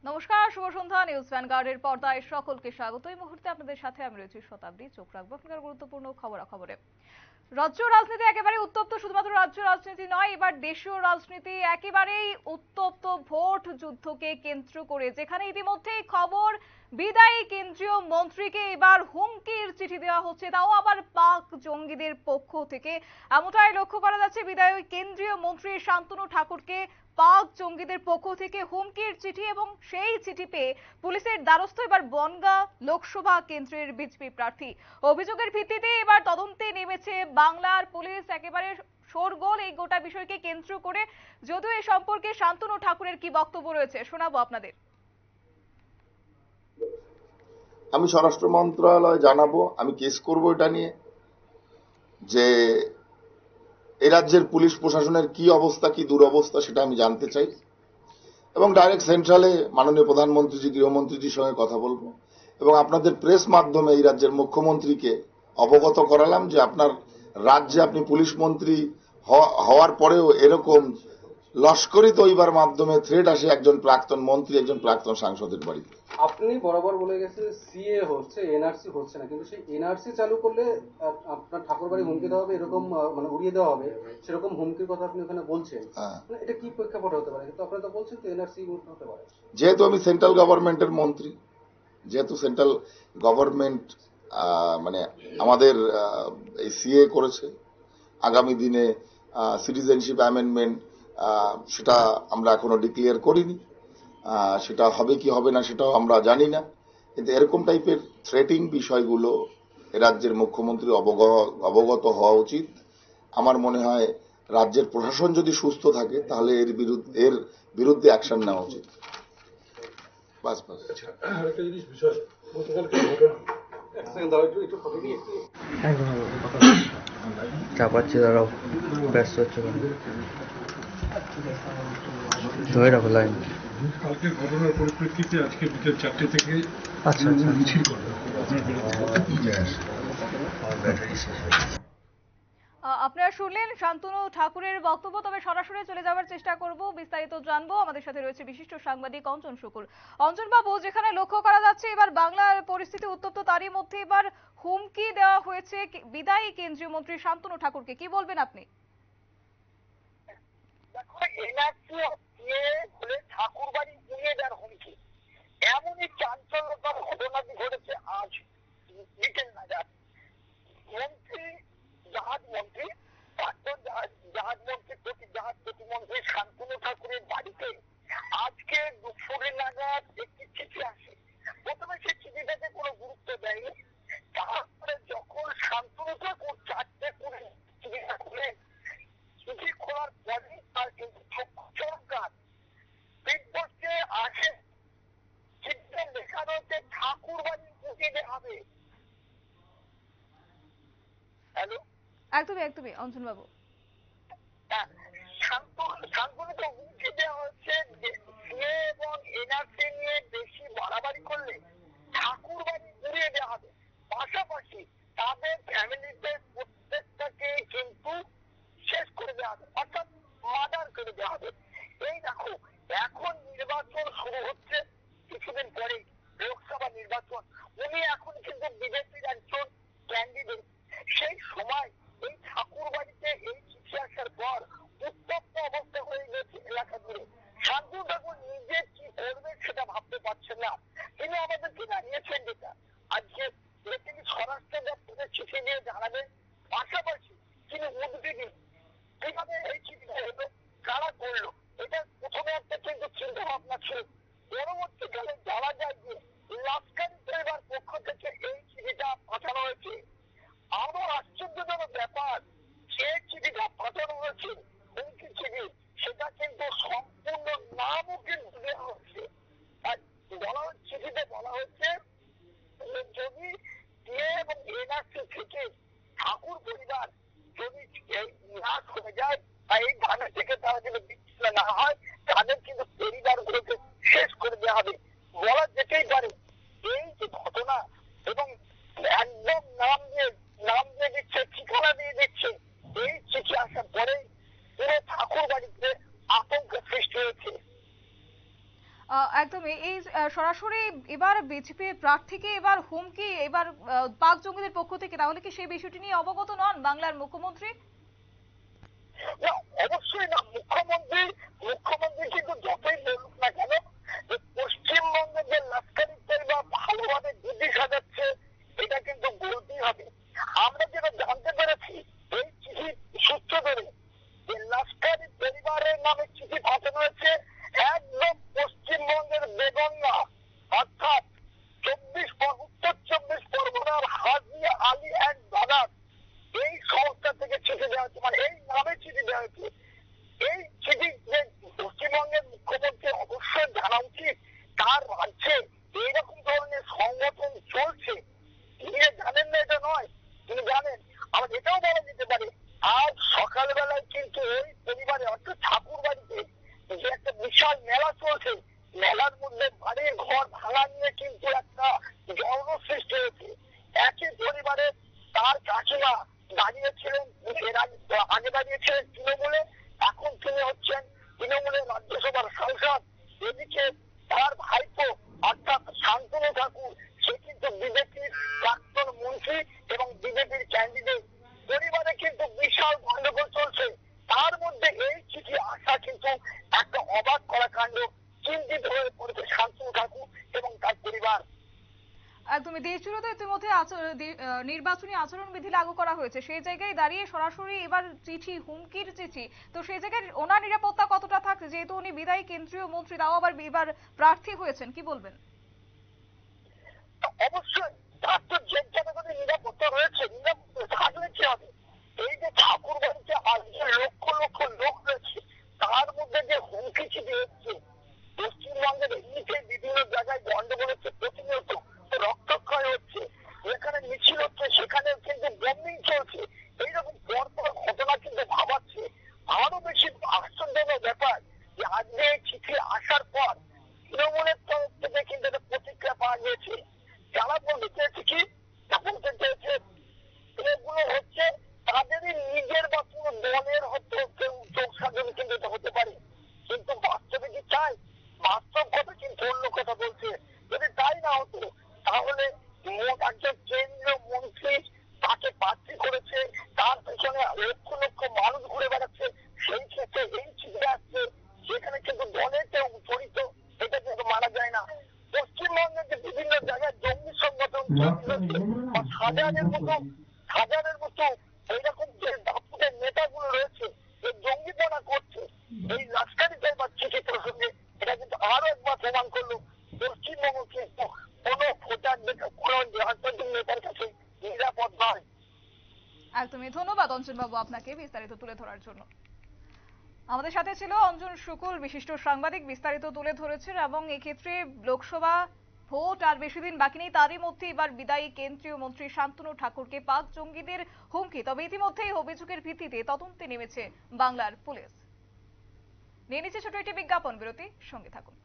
নমস্কার, শুভ সন্ধ্যা। নিউজ ভ্যানগার্ডের পর্দায় সকলকে স্বাগত। এই মুহূর্তে আপনাদের সাথে আমি রয়েছি শতাব্দী। চোখ রাখবো আপনাদের গুরুত্বপূর্ণ খবরাখবরে। রাজ্য রাজনীতি একেবারে উত্তপ্ত। শুধুমাত্র রাজ্য রাজনীতি নয়, এবার দেশীয় রাজনীতি একেবারেই উত্তপ্ত ভোট যুদ্ধকে কেন্দ্র করে, যেখানে ইতিমধ্যেই খবর বিদায়ী কেন্দ্রীয় মন্ত্রীকে এবার হুমকির চিঠি দেওয়া হচ্ছে, তাও আবার পাক জঙ্গিদের পক্ষ থেকে। এমনটাই লক্ষ্য করা যাচ্ছে। বিদায়ী কেন্দ্রীয় মন্ত্রী শান্তনু ঠাকুরকে পাক জঙ্গিদের পক্ষ থেকে হুমকির চিঠি, এবং সেই চিঠি পেয়ে পুলিশের দ্বারস্থ এবার বনগাঁ লোকসভা কেন্দ্রের বিজেপি প্রার্থী। অভিযোগের ভিত্তিতে এবার তদন্তে নেমেছে বাংলার পুলিশ। একেবারে শোরগোল এই গোটা বিষয়কে কেন্দ্র করে। যদিও এ সম্পর্কে শান্তনু ঠাকুরের কি বক্তব্য রয়েছে শোনাবো আপনাদের। আমি স্বরাষ্ট্র মন্ত্রণালয় জানাবো, আমি কেস করব এটা নিয়ে যে এই রাজ্যের পুলিশ প্রশাসনের কি অবস্থা, কি দুরবস্থা, সেটা আমি জানতে চাই এবং ডাইরেক্ট সেন্ট্রালে মাননীয় প্রধানমন্ত্রীজি, গৃহমন্ত্রীজির সঙ্গে কথা বলবো এবং আপনাদের প্রেস মাধ্যমে এই রাজ্যের মুখ্যমন্ত্রীকে অবগত করালাম যে আপনার রাজ্যে আপনি পুলিশ মন্ত্রী হওয়ার পরেও এরকম লস্করি তৈবার মাধ্যমে থ্রেট আসে একজন প্রাক্তন মন্ত্রী, একজন প্রাক্তন সাংসদের বাড়িতে। আপনি বরাবর বলে গেছেন সিএ হচ্ছে, এনআরসি হচ্ছে না, কিন্তু সেই এনআরসি চালু করলে আপনার ঠাকুরবাড়ি হুমকি দেওয়া হবে, এরকম মানে উড়িয়ে দেওয়া হবে, সেরকম হুমকির কথা আপনি ওখানে বলছেন। মানে এটা কি প্রেক্ষাপট হতে পারে? কিন্তু আপনারা তো বলছেন তো এনআরসি হতে পারে। যেহেতু আমি সেন্ট্রাল গভর্নমেন্টের মন্ত্রী, যেহেতু সেন্ট্রাল গভর্নমেন্ট মানে আমাদের এই সিএ করেছে, আগামী দিনে সিটিজেনশিপ অ্যামেন্ডমেন্ট সেটা আমরা এখনো ডিক্লেয়ার করিনি, সেটা হবে কি হবে না সেটাও আমরা জানি না, কিন্তু এরকম টাইপের থ্রেটিং বিষয়গুলো রাজ্যের মুখ্যমন্ত্রী অবগত হওয়া উচিত। আমার মনে হয় রাজ্যের প্রশাসন যদি সুস্থ থাকে তাহলে এর বিরুদ্ধে অ্যাকশন নেওয়া উচিত। বাস বাস। আরেকটা জিনিস বিষয়, গতকালকে ঘটনা চাপাচ্ছি, দাঁড়াও, ব্যস্ত হচ্ছে ধরে রাখো লাইন। কালকের ঘটনার পরিপ্রেক্ষিতে আজকে বিকেল 4টে থেকে মিছিল করবে। আপনারা শুনলেন শান্তনু ঠাকুরের বক্তব্য। তবে সরাসরি চলে যাওয়ার চেষ্টা করব, বিস্তারিত জানবো। আমাদের সাথে রয়েছে বিশিষ্ট সাংবাদিক অঞ্জন শুকুর। অঞ্জন বাবু, যেখানে লক্ষ্য করা যাচ্ছে এবার বাংলার পরিস্থিতি উত্তপ্ত, তারই মধ্যে এবার হুমকি দেওয়া হয়েছে বিদায়ী কেন্দ্রীয় মন্ত্রী শান্তনু ঠাকুরকে, কি বলবেন আপনি? ঠাকুরবাড়ি উড়িয়ে দেওয়ার হুমকি, এমনই চাঞ্চল্যকর ঘটনাটি ঘটেছে আজ বিকেল নাগাদ। মন্ত্রী, জাহাজ মন্ত্রী, প্রাক্তন জাহাজ মন্ত্রী, জাহাজ প্রতিমন্ত্রী শান্তনু ঠাকুরের বাড়িতে আজকে দুপুরে নাগাদ একটি চিঠি আসে। প্রথমে সেই চিঠিটাকে কোনো গুরুত্ব দেয়নি, তারপরে যখন শান্তনু ঠাকুর 4টে করে চিঠিটা খুলে, চিঠি খোলার পরে তার কিন্তু চমৎকার বিপক্ষে আসে। চিঠিতে লেখা রয়েছে ঠাকুরবাড়ি উঠিয়ে দেওয়া হবে। হ্যালো, একদমই অঞ্জন বাবু। শান্তনুকে হুমকি দেওয়া হচ্ছে সিএ এবং এনআরসি নিয়ে বেশি বাড়াবাড়ি করলে ঠাকুরবাড়ি উড়িয়ে দেওয়া হবে, পাশাপাশি তাদের ফ্যামিলিদের প্রত্যেকটাকে কিন্তু শেষ করে দেওয়া হবে, অর্থাৎ মার্ডার করে দেওয়া হবে। এই দেখো, এখন নির্বাচন শুরু হচ্ছে, কিছুদিন পরেই লোকসভা নির্বাচন। উনি এখন কিন্তু বিজেপির একজন ক্যান্ডিডেট। সেই সময় এই ঠাকুর বাড়িতে এই চিঠি আসার পর উত্তপ্ত অবস্থা হয়ে গেছে এলাকা জুড়ে। শান্তনু ঠাকুর নিজে কি করবে সেটা ভাবতে পারছেন না। তিনি আমাদেরকে জানিয়েছেন যেটা আজকে তিনি স্বরাষ্ট্র দপ্তরের চিঠি দিয়ে জানাবেন, পাশাপাশি তিনি উদ্বিগ্ন কিভাবে এই চিঠিটা হলো, কারা করলো। এটা প্রথমে একটা কিন্তু চিন্তা ভাবনা ছিল, একদমই এই সরাসরি এবার বিজেপি প্রার্থীকে এবার হুমকি এবার পাক জঙ্গিদের পক্ষ থেকে, তাহলে কি সেই বিষয়টি নিয়ে অবগত নন বাংলার মুখ্যমন্ত্রী? না, অবশ্যই না। মুখ্যমন্ত্রী কিন্তু যতই বলুক না কেন যে পশ্চিমবঙ্গের যে লস্করি তৈবা ভালোভাবে বুদ্ধি সাজাচ্ছে, এটা কিন্তু বলতেই হবে। আমরা যেটা জানতে পেরেছি এই চিঠি সূত্র ধরে যে লস্করি পরিবারের নামে চিঠি পাঠানো হয়েছে একদম পশ্চিমবঙ্গের বেগঙ্গা অর্থাৎ উত্তর 24 পরগনার হাজি আলী অ্যান্ড ব্রাদার্স এই সংস্থা থেকে চিঠি দেওয়া হচ্ছে, মানে এই নামে চিঠি দেওয়া হচ্ছে। এই চিঠি যে পশ্চিমবঙ্গের মুখ্যমন্ত্রী অবশ্যই জানা উচিত তার রাজ্যে এইরকম ধরনের সংগঠন চলছে। তিনি জানেন না এটা নয়, তিনি জানেন। আবার এটাও বলা যেতে পারে আজ সকালবেলায় কিন্তু ওই পরিবারে অর্থাৎ ঠাকুর বাড়িতে যে একটা বিশাল মেলা চলছে, মেলার মধ্যে বাড়ির ঘর ভাঙা নিয়ে কিন্তু একটা জল সৃষ্টি হয়েছে। একই পরিবারে তার কাকিমা দাঁড়িয়েছিলেন, আগে দাঁড়িয়েছিলেন তৃণমূলে, এখন তিনি হচ্ছেন তৃণমূলের রাজ্যসভার সাংসদ। এদিকে তার ভাইপো অর্থাৎ শান্তনু ঠাকুর, সে কিন্তু বিজেপির প্রাক্তন মন্ত্রী এবং বিজেপির ক্যান্ডিডেট। পরিবারে কিন্তু বিশাল গন্ডগোল চলছে। তার মধ্যে এই চিঠি আসা কিন্তু একটা অবাক করা কাণ্ড। চিন্তিত হয়ে পড়েছে শান্তনু ঠাকুর এবং তার পরিবার। একদমই দেশ জুড়ে তো ইতিমধ্যে নির্বাচনী আচরণবিধি লাগু করা হয়েছে, সেই জায়গায় দাঁড়িয়ে সরাসরি এবার চিঠি, হুমকির চিঠি, তো সেই জায়গায় ওনার নিরাপত্তা কতটা থাকছে, যেহেতু উনি বিদায়ী কেন্দ্রীয় মন্ত্রী, তাও আবার এবার প্রার্থী হয়েছেন, কি বলবেন? অবশ্যই তার তো যে জনগণের নিরাপত্তা রয়েছে, নিরাপত্তা থাকলে কি হবে? এই যে ঠাকুর বাড়িতে আজকে লক্ষ লক্ষ লোক রয়েছে, তার মধ্যে যে হুমকি চিঠি হচ্ছে, পশ্চিমবঙ্গের এমনিতে বিভিন্ন জায়গায় গন্ডগোল হচ্ছে, প্রতিনিয়ত রক্তক্ষয় হচ্ছে, যেখানে মিছিল হচ্ছে সেখানে কিন্তু বম্বিং চলছে। এইরকম পরপর ঘটনা কিন্তু ভাবাচ্ছে। আরো বেশি আশ্চর্যজনক ব্যাপার যে আজকে এই চিঠি আসার পর তৃণমূলের তরফ থেকে কিন্তু একটা প্রতিক্রিয়া পাওয়া গিয়েছে। যারা বলতে চেয়েছে কি, বলতে চেয়েছে এগুলো হচ্ছে তাদেরই নিজের বা পুরো দলের হচ্ছে যোগ সাধন কিন্তু এটা হতে পারে। কিন্তু বাস্তবে কি চাই? বাস্তব কথা কিন্তু অন্য কথা বলছে। যদি তাই না হতো তাহলে একজন কেন্দ্রীয় মন্ত্রী তাকে প্রার্থী করেছে, তার পেছনে লক্ষ লক্ষ মানুষ ঘুরে বেড়াচ্ছে, সেই ক্ষেত্রে এই চিঠি আসছে, সেখানে কিন্তু দলের কেউ জড়িত, এটা কিন্তু মানা যায় না। পশ্চিমবঙ্গের যে বিভিন্ন জায়গায় জঙ্গি সংগঠন হাজারের মতো এইরকম যে দাপুটের নেতাগুলো রয়েছে, যে জঙ্গিপনা করছে, এই লস্করি তৈবার চিঠি প্রসঙ্গে এটা কিন্তু আরো একবার প্রমাণ করলো পশ্চিমবঙ্গ কিন্তু কোনো ভোটার নেতার কাছে নিরাপদ নয়। একদমই ধন্যবাদ অঞ্জন বাবু আপনাকে বিস্তারিত তুলে ধরার জন্য। আমাদের সাথে ছিল অঞ্জন শুকুল, বিশিষ্ট সাংবাদিক, বিস্তারিত তুলে ধরেছেন। এবং এক্ষেত্রে লোকসভা ভোট আর বেশি দিন বাকি নেই, তারই মধ্যে এবার বিদায়ী কেন্দ্রীয় মন্ত্রী শান্তনু ঠাকুরকে পাক জঙ্গিদের হুমকি। তবে ইতিমধ্যেই অভিযোগের ভিত্তিতে তদন্তে নেমেছে বাংলার পুলিশ। নিয়ে নিচ্ছে ছোট একটি বিজ্ঞাপন বিরতি, সঙ্গে থাকুন।